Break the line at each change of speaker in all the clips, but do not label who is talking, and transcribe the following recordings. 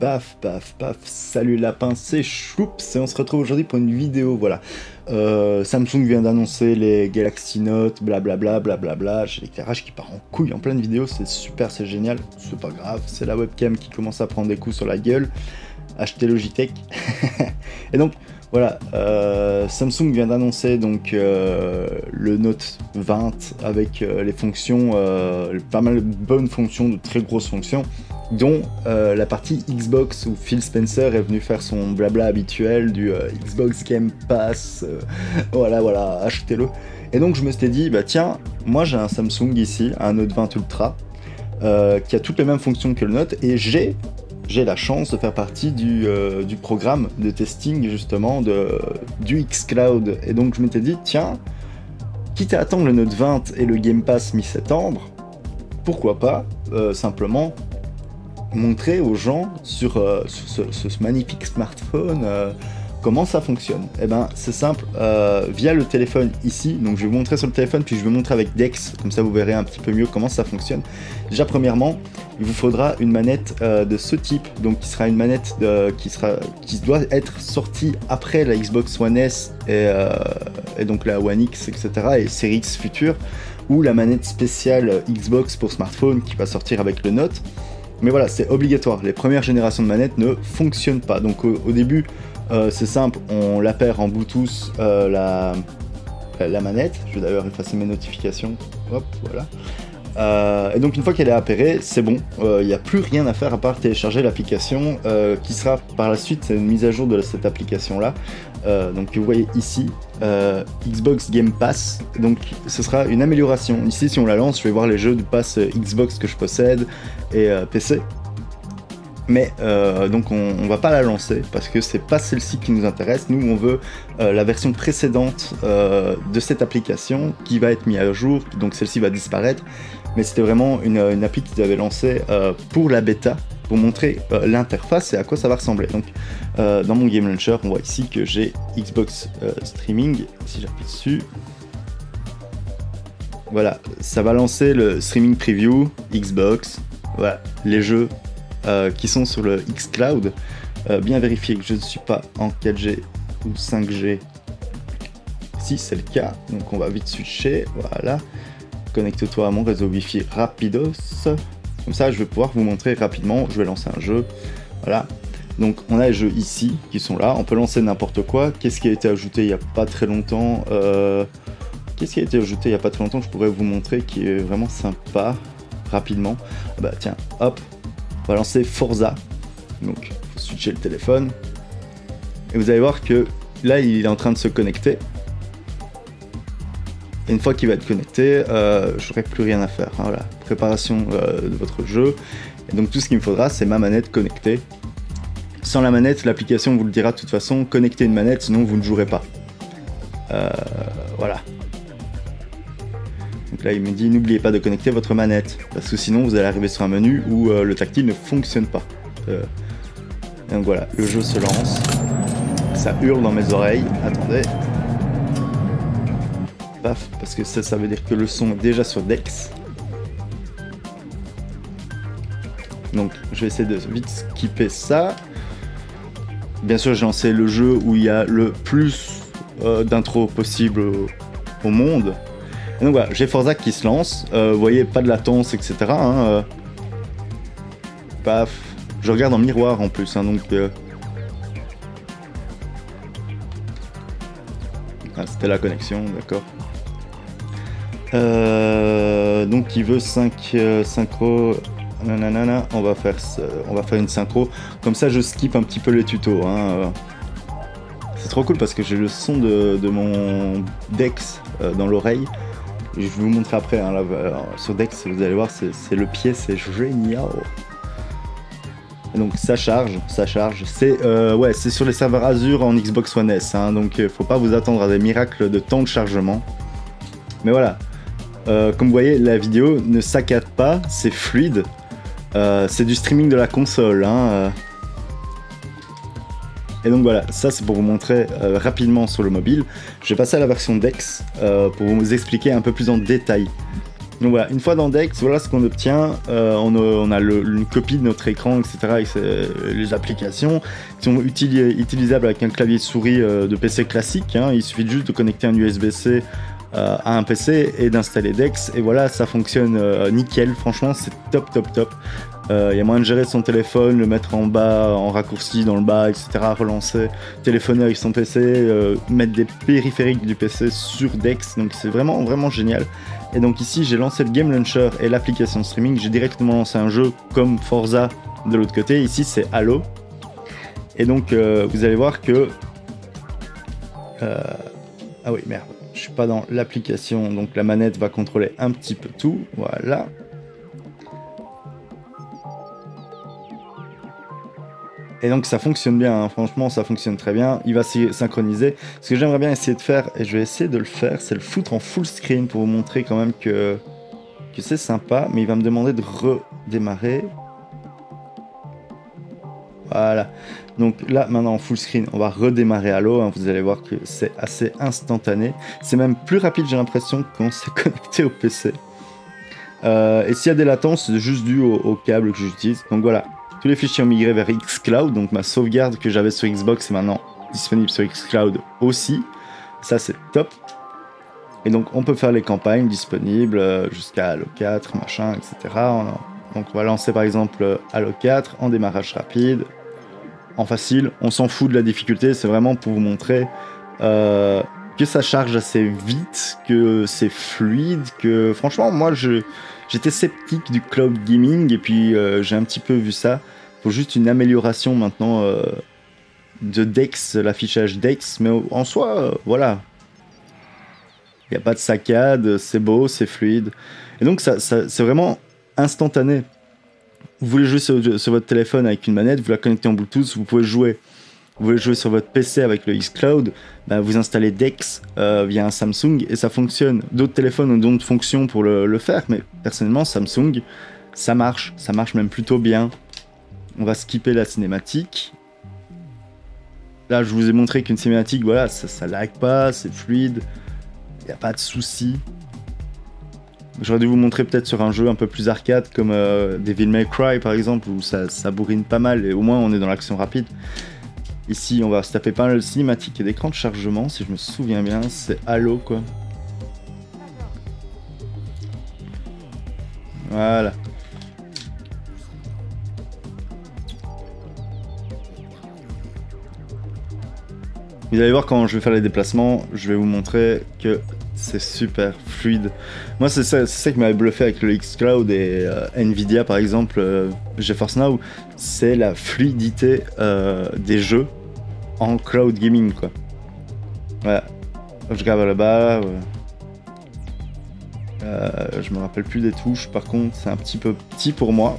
Paf, paf, paf, salut lapin, c'est Choups et on se retrouve aujourd'hui pour une vidéo, voilà. Samsung vient d'annoncer les Galaxy Note, blablabla, blablabla, j'ai l'éclairage qui part en couille en pleine vidéo, c'est super, c'est génial, c'est pas grave, c'est la webcam qui commence à prendre des coups sur la gueule, achetez Logitech. Et donc, voilà, Samsung vient d'annoncer donc le Note 20 avec les fonctions, pas mal de bonnes fonctions, de très grosses fonctions, dont la partie Xbox où Phil Spencer est venu faire son blabla habituel du Xbox Game Pass, voilà, achetez-le. Et donc je me suis dit, bah tiens, moi j'ai un Samsung ici, un Note 20 Ultra, qui a toutes les mêmes fonctions que le Note, et j'ai la chance de faire partie du programme de testing justement du xCloud. Et donc je m'étais dit, tiens, quitte à attendre le Note 20 et le Game Pass mi-septembre, pourquoi pas simplement montrer aux gens sur ce magnifique smartphone comment ça fonctionne. Et ben c'est simple, via le téléphone ici, donc je vais vous montrer sur le téléphone puis je vais montrer avec Dex, comme ça vous verrez un petit peu mieux comment ça fonctionne. Déjà premièrement, il vous faudra une manette de ce type, donc qui sera une manette qui doit être sortie après la Xbox One S et donc la One X, etc. et Series X future, ou la manette spéciale Xbox pour smartphone qui va sortir avec le Note. Mais voilà, c'est obligatoire, les premières générations de manettes ne fonctionnent pas. Donc au début, c'est simple, on la perd en Bluetooth la manette. Je vais d'ailleurs effacer mes notifications, hop, voilà. Et donc une fois qu'elle est appairée, c'est bon, il n'y a plus rien à faire à part télécharger l'application qui sera par la suite, c'est une mise à jour de cette application là. Donc vous voyez ici, Xbox Game Pass, donc ce sera une amélioration. Ici si on la lance, je vais voir les jeux du pass Xbox que je possède et PC. Mais donc on va pas la lancer parce que c'est pas celle-ci qui nous intéresse. Nous on veut la version précédente de cette application qui va être mise à jour, donc celle-ci va disparaître. Mais c'était vraiment une appli qu'ils avaient lancée pour la bêta, pour montrer l'interface et à quoi ça va ressembler. Donc dans mon Game Launcher, on voit ici que j'ai Xbox Streaming. Si j'appuie dessus, voilà, ça va lancer le Streaming Preview Xbox. Voilà, les jeux qui sont sur le xCloud. Bien vérifier que je ne suis pas en 4G ou 5G. Si c'est le cas, donc on va vite switcher. Voilà. Connecte-toi à mon réseau Wi-Fi rapidos. Comme ça, je vais pouvoir vous montrer rapidement. Je vais lancer un jeu. Voilà. Donc, on a les jeux ici qui sont là. On peut lancer n'importe quoi. Qu'est-ce qui a été ajouté il n'y a pas très longtemps Qu'est-ce qui a été ajouté il n'y a pas très longtemps? Je pourrais vous montrer qui est vraiment sympa. Rapidement. Ah bah tiens, hop. On va lancer Forza. Donc, il faut switcher le téléphone. Et vous allez voir que là, il est en train de se connecter. Et une fois qu'il va être connecté, je n'aurai plus rien à faire. Hein, voilà, préparation de votre jeu. Et donc tout ce qu'il me faudra, c'est ma manette connectée. Sans la manette, l'application vous le dira de toute façon, connectez une manette, sinon vous ne jouerez pas. Voilà. Donc là, il me dit, n'oubliez pas de connecter votre manette, parce que sinon vous allez arriver sur un menu où le tactile ne fonctionne pas. Et donc voilà, le jeu se lance. Ça hurle dans mes oreilles. Attendez. Paf, parce que ça veut dire que le son est déjà sur Dex. Donc je vais essayer de vite skipper ça. Bien sûr j'ai lancé le jeu où il y a le plus d'intro possible au monde. Et donc voilà, j'ai Forza qui se lance. Vous voyez, pas de latence, etc. Hein, paf. Je regarde en miroir en plus, hein, donc... Ah, c'était la connexion, d'accord. Donc il veut 5 synchro, nanana, on va faire une synchro, comme ça je skip un petit peu les tutos, hein. C'est trop cool parce que j'ai le son de mon Dex dans l'oreille, et je vais vous montrer après, hein, là, sur Dex vous allez voir, c'est le pied, c'est génial. Et donc ça charge, c'est sur les serveurs Azure en Xbox One S, hein, donc faut pas vous attendre à des miracles de temps de chargement, mais voilà. Comme vous voyez, la vidéo ne saccade pas, c'est fluide. C'est du streaming de la console. Hein. Et donc voilà, ça c'est pour vous montrer rapidement sur le mobile. Je vais passer à la version Dex pour vous expliquer un peu plus en détail Donc voilà, une fois dans Dex, voilà ce qu'on obtient. On a une copie de notre écran, etc. avec les applications qui sont utilisables avec un clavier souris de PC classique. Hein. Il suffit juste de connecter un USB-C à un PC et d'installer Dex. Et voilà, ça fonctionne nickel. Franchement, c'est top, top, top. Il y a moyen de gérer son téléphone, le mettre en bas, en raccourci dans le bas, etc. Relancer, téléphoner avec son PC, mettre des périphériques du PC sur Dex. Donc c'est vraiment, vraiment génial. Et donc ici, j'ai lancé le Game Launcher et l'application streaming. J'ai directement lancé un jeu comme Forza de l'autre côté. Ici, c'est Halo. Et donc, vous allez voir que... Ah oui, merde. Je suis pas dans l'application. Donc la manette va contrôler un petit peu tout. Voilà. Et donc ça fonctionne bien, hein. Franchement ça fonctionne très bien, il va s'y synchroniser. Ce que j'aimerais bien essayer de faire, et je vais essayer de le faire, c'est le foutre en full screen pour vous montrer quand même que c'est sympa, mais il va me demander de redémarrer. Voilà, donc là maintenant en full screen, on va redémarrer Halo, hein. Vous allez voir que c'est assez instantané. C'est même plus rapide j'ai l'impression qu'on s'est connecté au PC. Et s'il y a des latences, c'est juste dû au câble que j'utilise. Donc voilà. Tous les fichiers ont migré vers xCloud, donc ma sauvegarde que j'avais sur Xbox est maintenant disponible sur xCloud aussi. Ça c'est top. Et donc on peut faire les campagnes disponibles jusqu'à Halo 4, machin, etc. Donc on va lancer par exemple Halo 4 en démarrage rapide, en facile. On s'en fout de la difficulté, c'est vraiment pour vous montrer que ça charge assez vite, que c'est fluide, que franchement moi j'étais sceptique du cloud gaming et puis j'ai un petit peu vu ça. Il faut juste une amélioration maintenant de Dex, l'affichage Dex, mais en soi, voilà. Il n'y a pas de saccade, c'est beau, c'est fluide. Et donc c'est vraiment instantané. Vous voulez jouer sur votre téléphone avec une manette, vous la connectez en Bluetooth, vous pouvez jouer. Vous voulez jouer sur votre PC avec le xCloud, bah vous installez Dex via un Samsung et ça fonctionne. D'autres téléphones ont d'autres fonctions pour le faire, mais personnellement Samsung, ça marche même plutôt bien. On va skipper la cinématique. Là je vous ai montré qu'une cinématique, voilà, ça lag pas, c'est fluide, il n'y a pas de souci. J'aurais dû vous montrer peut-être sur un jeu un peu plus arcade comme Devil May Cry par exemple, où ça bourrine pas mal et au moins on est dans l'action rapide. Ici, on va se taper pas mal de cinématiques et d'écran de chargement, si je me souviens bien, c'est Halo quoi. Voilà. Vous allez voir quand je vais faire les déplacements, je vais vous montrer que c'est super fluide. Moi, c'est ça qui m'avait bluffé avec le xCloud et Nvidia par exemple, GeForce Now, c'est la fluidité des jeux en cloud gaming quoi. Voilà. Je regarde là-bas. Je me rappelle plus des touches. Par contre, c'est un petit peu petit pour moi.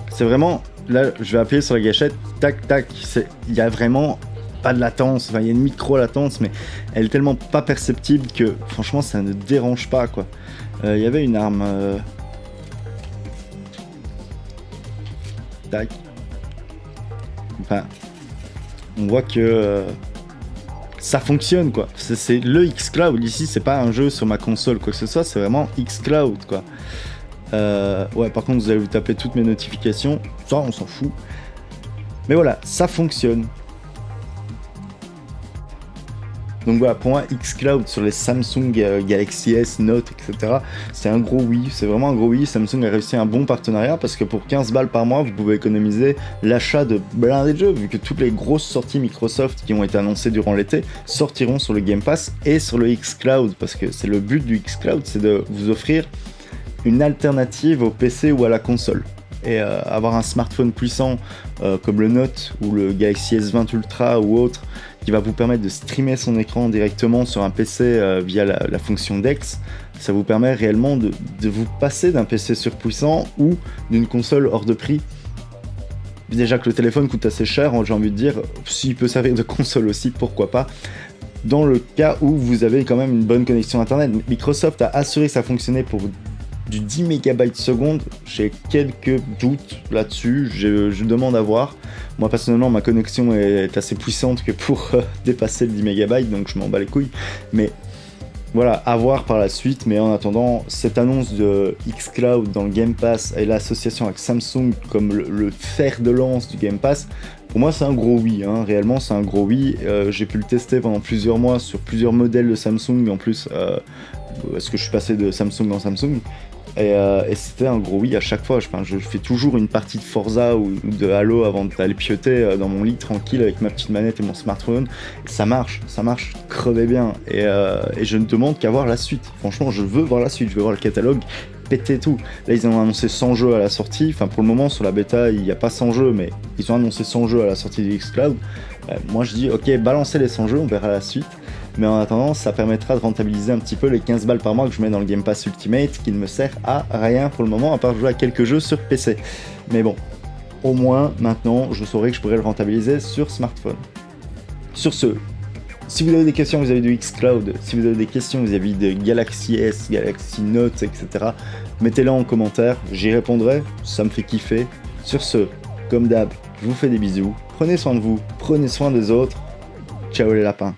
C'est vraiment, là je vais appuyer sur la gâchette, tac tac, il y a vraiment pas de latence, enfin il y a une micro-latence, mais elle est tellement pas perceptible que franchement ça ne dérange pas quoi. Il y avait une arme... Tac. Enfin, on voit que ça fonctionne quoi. C'est le xCloud, ici c'est pas un jeu sur ma console quoi que ce soit, c'est vraiment xCloud quoi. Ouais, par contre, vous allez vous taper toutes mes notifications. Ça, on s'en fout. Mais voilà, ça fonctionne. Donc voilà, pour moi, xCloud sur les Samsung Galaxy S, Note, etc., c'est un gros oui. C'est vraiment un gros oui. Samsung a réussi un bon partenariat parce que pour 15 balles par mois, vous pouvez économiser l'achat de blindés de jeux, vu que toutes les grosses sorties Microsoft qui ont été annoncées durant l'été sortiront sur le Game Pass et sur le xCloud. Parce que c'est le but du xCloud, c'est de vous offrir une alternative au PC ou à la console. Et avoir un smartphone puissant comme le Note ou le Galaxy S20 Ultra ou autre qui va vous permettre de streamer son écran directement sur un PC via la fonction Dex, ça vous permet réellement de vous passer d'un PC surpuissant ou d'une console hors de prix. Déjà que le téléphone coûte assez cher, j'ai envie de dire, s'il peut servir de console aussi, pourquoi pas. dans le cas où vous avez quand même une bonne connexion internet. Microsoft a assuré que ça fonctionnait pour du 10 MB seconde. J'ai quelques doutes là-dessus, je demande à voir. Moi personnellement, ma connexion est assez puissante que pour dépasser le 10 MB, donc je m'en bats les couilles. Mais voilà, à voir par la suite. Mais en attendant, cette annonce de xCloud dans le Game Pass et l'association avec Samsung comme le fer de lance du Game Pass, pour moi c'est un gros oui, hein. Réellement c'est un gros oui. J'ai pu le tester pendant plusieurs mois sur plusieurs modèles de Samsung en plus, parce que je suis passé de Samsung en Samsung. Et c'était un gros oui à chaque fois. Je fais toujours une partie de Forza ou de Halo avant d'aller pioter dans mon lit tranquille avec ma petite manette et mon smartphone. Et ça marche crevez bien. Et je ne demande qu'à voir la suite. Franchement, je veux voir la suite, je veux voir le catalogue péter tout. Là, ils ont annoncé 100 jeux à la sortie. Enfin, pour le moment, sur la bêta, il n'y a pas 100 jeux, mais ils ont annoncé 100 jeux à la sortie du xCloud. Moi, je dis, ok, balancez les 100 jeux, on verra la suite. Mais en attendant, ça permettra de rentabiliser un petit peu les 15 balles par mois que je mets dans le Game Pass Ultimate, qui ne me sert à rien pour le moment, à part jouer à quelques jeux sur PC. Mais bon, au moins, maintenant, je saurai que je pourrais le rentabiliser sur smartphone. Sur ce, si vous avez des questions vis-à-vis de xCloud, si vous avez des questions vis-à-vis de Galaxy S, Galaxy Note, etc., mettez-les en commentaire, j'y répondrai, ça me fait kiffer. Sur ce, comme d'hab, je vous fais des bisous, prenez soin de vous, prenez soin des autres, ciao les lapins.